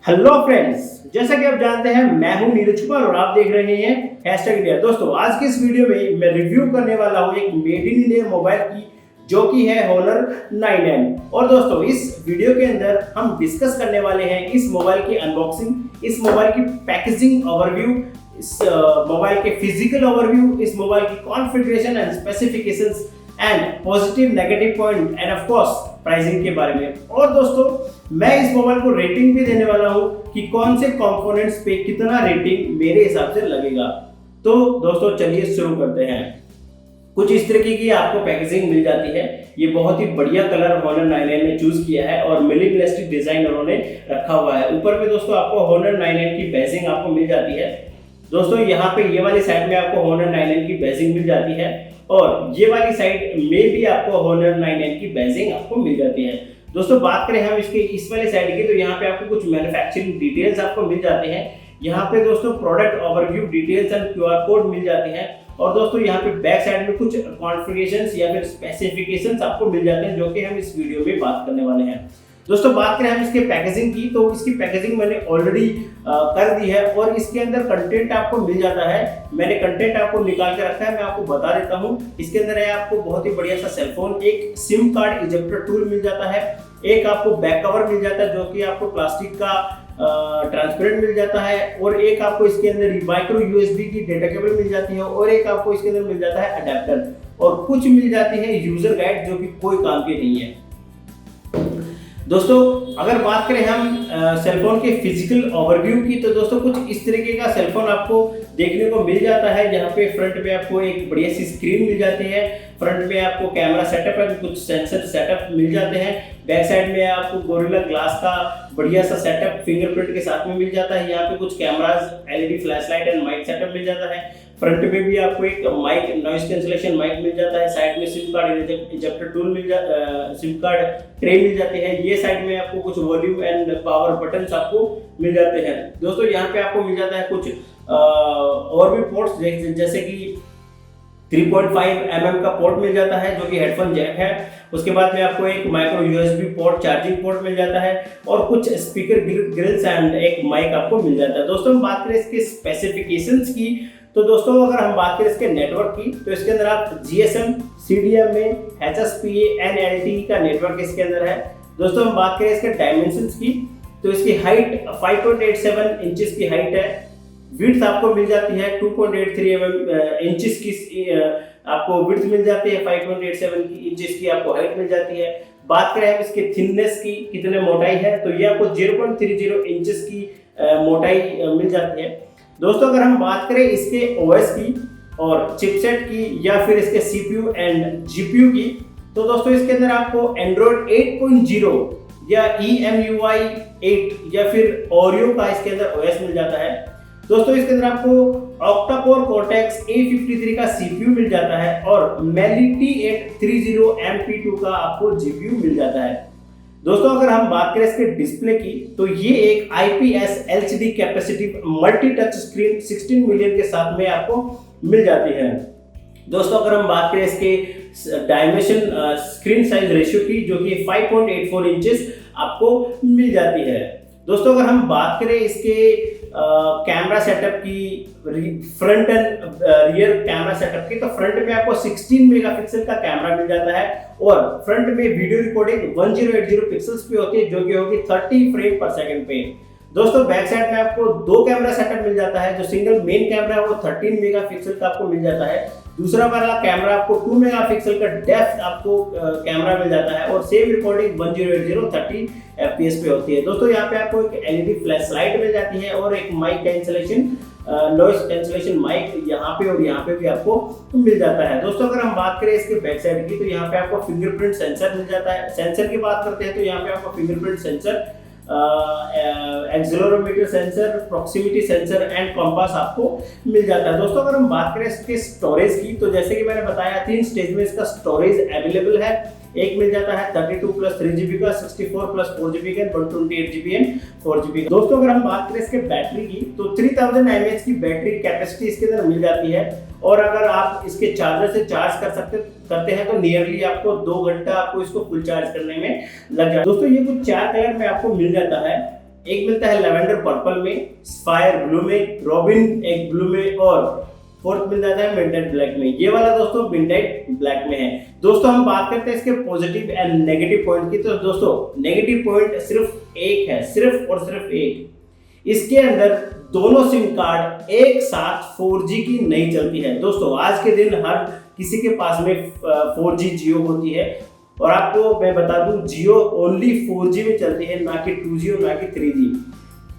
Hello friends, जैसा कि आप जानते हैं मैं हूं नीरज कुमार और आप देख रहे हैं हैशटैग इंडिया। दोस्तों आज की इस वीडियो में मैं रिव्यू करने वाला हूं एक मेड इन इंडिया मोबाइल की जो कि है Honor 9N। और दोस्तों इस वीडियो के अंदर हम डिस्कस करने वाले हैं इस मोबाइल की अनबॉक्सिंग, इस मोबाइल की पैकेजिंग ओवरव्यू, इस मोबाइल के फिजिकल ओवरव्यू, इस मोबाइल की configuration and specifications and positive negative point end of course pricing के बारे में। और दोस्तों मैं इस मोबाइल को रेटिंग भी देने वाला हूं कि कौन से कंपोनेंट्स पे कितना रेटिंग मेरे हिसाब से लगेगा। तो दोस्तों चलिए शुरू करते हैं। कुछ इस तरीके की आपको पैकेजिंग मिल जाती है। ये बहुत ही बढ़िया कलर Honor 9N ने चूज किया है और मिनिमलिस्टिक डिजाइन उन्होंने रखा हुआ है। ऊपर में दोस्तों आपको Honor 9N की बैजिंग आपको मिल जाती है। दोस्तों यहाँ पे ये वाली साइड में आपको Honor 9N की बैजिंग मिल जाती है और ये वाली साइड में भी आपको Honor 9N की बैजिंग आपको मिल जाती है। दोस्तों बात करें हम इसके इस वाली साइड की, तो यहाँ पे आपको कुछ मैन्युफैक्चरिंग डिटेल्स आपको मिल जाते हैं। यहाँ पे दोस्तों product overview details and QR code मिल जाते हैं। और दोस्तों यहाँ पे बैक साइड में कुछ कॉन्फ़िगरेशंस या फिर स्पेसिफिकेशंस आपको मिल जाते हैं जो कि हम इस वीडियो में बात करने वाले हैं। दोस्तों बात करें हम इसके पैकेजिंग की, तो इसकी पैकेजिंग मैंने ऑलरेडी कर दी है और इसके अंदर कंटेंट आपको मिल जाता है। मैंने कंटेंट आपको निकाल के रखा है, मैं आपको बता देता हूँ। इसके अंदर है आपको बहुत ही बढ़िया सा सेलफोन, एक सिम कार्ड इजेक्टर टूल मिल जाता है, एक आपको बैक कवर मिल जाता है जो कि आपको प्लास्टिक का ट्रांसपेरेंट मिल जाता है, और एक आपको इसके अंदर माइक्रो यूएसबी की डेटा केबल मिल जाती है, और एक आपको इसके अंदर मिल जाता है अडेप्टर, और कुछ मिल जाती है यूजर गाइड जो कि कोई काम की नहीं है। दोस्तों अगर बात करें हम सेलफोन के फिजिकल ओवरव्यू की, तो दोस्तों कुछ इस तरीके का सेलफोन आपको देखने को मिल जाता है। यहाँ पे फ्रंट में आपको एक बढ़िया सी स्क्रीन मिल जाती है, फ्रंट में आपको कैमरा सेटअप है, कुछ सेंसर सेटअप मिल जाते हैं। बैक साइड में आपको गोरिल्ला ग्लास का बढ़िया सा सेटअप फिंगरप्रिंट के साथ में मिल जाता है। यहाँ पे कुछ cameras, LED flashlight and mic setup मिल जाता है। फ्रंट में भी आपको एक माइक, नॉइस कैंसलेशन माइक मिल जाता है। साइड में SIM card ejector tool SIM card tray मिल जाती है। ये साइड में आपको कुछ वॉल्यूम एंड पावर बटन्स आपको मिल जाते हैं। दोस्तों यहाँ पे आपको मिल जाता है कुछ और भी पोर्ट्स, जैसे कि 3.5 mm का पोर्ट मिल जाता है जो कि हेडफोन जैक है। उसके बाद में आपको एक micro USB port, charging port मिल जाता है, और कुछ स्पीकर ग्रिल्स एंड एक माइक आपको मिल जाता है। दोस्तों हम बात करें इसके स्पेसिफिकेशंस की, तो दोस्तों अगर हम बात करें इसके नेटवर्क की, तो इसके अंदर आप GSM, CDM में HSPA NLTE का नेटवर्क इसके अंदर है। दोस्तों हम बात करें इसके डायमेंशंस की, तो इसकी हाइट 5.87 इंचेस की हाइट है। विड्थ आपको मिल जाती है 2.83 इंचेस की आपको विड्थ मिल जाती है, 5.87 इंचेस की आपको हाइट मिल जाती है। बात करें हम इसके थिकनेस की, कितने मोटाई है, तो ये आपको 0.30 इंचेस की मोटाई मिल जाती है। दोस्तों अगर हम बात करें इसके OS की और चिपसेट की या फिर इसके CPU एंड GPU की, तो दोस्तों इसके अंदर आपको Android 8.0 या EMUI 8 या फिर Oreo का इसके अंदर OS मिल जाता है। दोस्तों इसके अंदर आपको ऑक्टा-कोर Cortex A53 का CPU मिल जाता है और Mali T830 MP2 का आपको GPU मिल जाता है। दोस्तों अगर हम बात करें इसके डिस्प्ले की, तो ये एक IPS LCD capacitive multi touch screen 16 million के साथ में आपको मिल जाती है। दोस्तों अगर हम बात करें इसके डायमेंशन स्क्रीन साइज रेशियो की, जो कि 5.84 इंचेस आपको मिल जाती है। दोस्तों अगर हम बात करें इसके कैमरा सेटअप की, front end rear camera setup की, तो फ्रंट में आपको 16 मेगापिक्सल का कैमरा मिल जाता है और फ्रंट में वीडियो रिकॉर्डिंग 1080 पिक्सल्स पे होती है जो कि होगी 30 फ्रेम पर सेकंड पे। दोस्तों बैक साइड में आपको दो कैमरा सेटअप मिल जाता है। जो सिंगल मेन कैमरा है वो 13 मेगापिक्सल का आपको मिल जाता है। दूसरा वाला कैमरा आपको 2 मेगापिक्सल का डेप्थ आपको कैमरा मिल जाता है और सेम रिकॉर्डिंग 1080 30 FPS पे होती है। दोस्तों यहाँ पे आपको एक एलईडी फ्लैश लाइट मिल जाती है और एक mic cancellation, noise cancellation mic यहाँ पे और यहाँ पे भी आपको मिल जाता है। दोस्तों अगर हम बात करें इसके बैक साइड की, तो यहाँ पे आपको फिंगरप्रिंट सेंसर मिल जाता है। सेंसर की बात करते हैं तो यहाँ पे आपको fingerprint sensor, accelerometer sensor, proximity sensor and compass आपको मिल जाता है। दोस्तों अगर हम बात करें इसके स्टोरेज की, तो जैसे कि मैंने बताया 3 स्टेज में इसका स्टोरेज अवेलेबल है। एक मिल जाता है 32 प्लस 3GB का, 64 प्लस 4GB का, 128GB एंड 4GB का। दोस्तों अगर हम बात करें इसके बैटरी की, तो 3000 mAh की बैटरी कैपेसिटी इसके अंदर मिल जाती है और अगर आप इसके चार्जर से चार्ज करते हैं तो नियरली आपको 2 घंटा आपको इसको फुल चार्ज करने में लग जाता है। दोस्तों ये कुछ 4 कलर में आपको मिल जाता है। एक मिलता है लेवेंडर पर्पल में, स्पायर ब्लू में, रॉबिन एक ब्लू में और फोर्थ मिल जाता है मिडनाइट ब्लैक में। ये वाला दोस्तों मिडनाइट ब्लैक में है। दोस्तों हम बात करते हैं इसके पॉजिटिव एंड नेगेटिव पॉइंट की। तो दोस्तों नेगेटिव पॉइंट सिर्फ एक है, सिर्फ और सिर्फ एक। इसके अंदर दोनों सिम कार्ड एक साथ 4G की नहीं चलती है। दोस्तों आज के दिन हर किसी के पास में 4G जियो होती है और आपको मैं बता दूं जियो ओनली 4G में चलती है, ना कि 2G और ना कि 3G।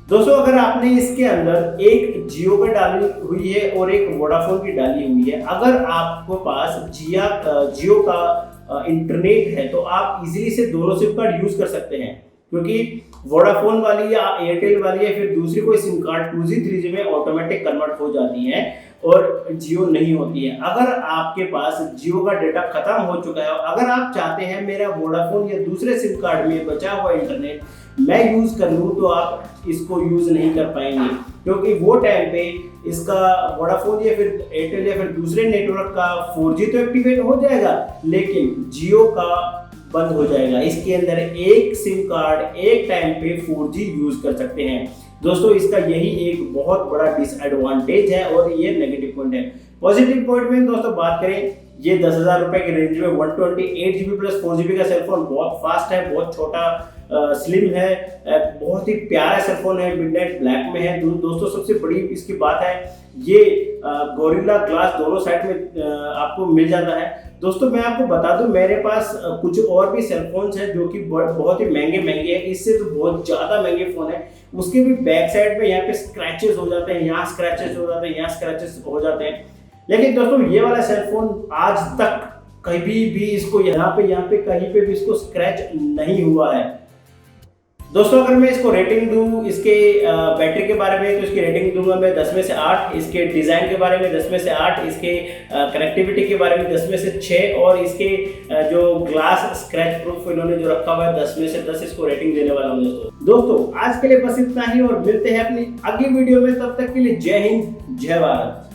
दोस्तों अगर आपने इसके अंदर एक जियो का डाली हुई है और एक वोडाफोन की डाली हुई है, अगर आपके पास जियो का इंटरनेट है तो आप इजीली से दोनों सिम कार्ड यूज कर सकते हैं, क्योंकि वोडाफोन वाली या एयरटेल वाली या फिर दूसरी कोई सिम कार्ड 2G 3G में ऑटोमेटिक कन्वर्ट हो जाती है और जियो नहीं होती है। अगर आपके पास जियो का डेटा खत्म हो चुका है, अगर आप चाहते हैं मेरा वोडाफोन या दूसरे सिम कार्ड में बचा हुआ इंटरनेट मैं यूज कर लूं, तो आप इसको यूज नहीं कर पाएंगे, क्योंकि वो टाइम पे इसका वोडाफोन या फिर एयरटेल या फिर दूसरे नेटवर्क का 4G तो एक्टिवेट हो जाएगा, लेकिन जियो का बंद हो जाएगा। इसके अंदर एक सिम कार्ड एक टाइम पे 4G यूज कर सकते हैं। दोस्तों इसका यही एक बहुत बड़ा डिसएडवांटेज है और ये नेगेटिव पॉइंट है। पॉजिटिव पॉइंट में दोस्तों बात करें, ये 10,000 रुपए के रेंज में 128GB प्लस 4GB का सेलफोन बहुत फास्ट है, बहुत छोटा स्लिम है, बहुत ही प्यारा सेलफोन है, मिडनाइट ब्लैक में है। दोस्तों सबसे बड़ी इसकी बात है ये गोरिल्ला ग्लास दोनों साइड में आपको मिल जाता है। दोस्तों मैं आपको बता दूं मेरे पास कुछ और भी सेलफोन्स हैं जो कि बहुत ही महंगे हैं, इससे तो बहुत ज़्यादा महंगे फ़ोन है, उसके भी बैक साइड में यहाँ पे स्क्रैचेस हो जाते हैं, यहाँ स्क्रैचेस हो जाते हैं, यहाँ स्क्रैचेस हो जाते हैं। लेकिन दोस्तों ये वाला सेलफोन आज तक कभी भी इसको यहाँ पे कहीं पे भी इसको स्क्रैच नहीं हुआ है। दोस्तों अगर मैं इसको रेटिंग दूं इसके बैटरी के बारे में, तो इसकी रेटिंग दूंगा मैं 10 में से 8, इसके डिज़ाइन के बारे में 10 में से 8, इसके कनेक्टिविटी के बारे में 10 में से 6 और इसके जो ग्लास स्क्रैच प्रूफ इन्होंने जो रखा हुआ है 10 में से 10 इसको रेटिंग देने वाला हूँ। दोस्तों आज के लिए बस इतना ही और मिलते हैं अपनी अगली वीडियो में, तब तक के लिए जय हिंद जय भारत।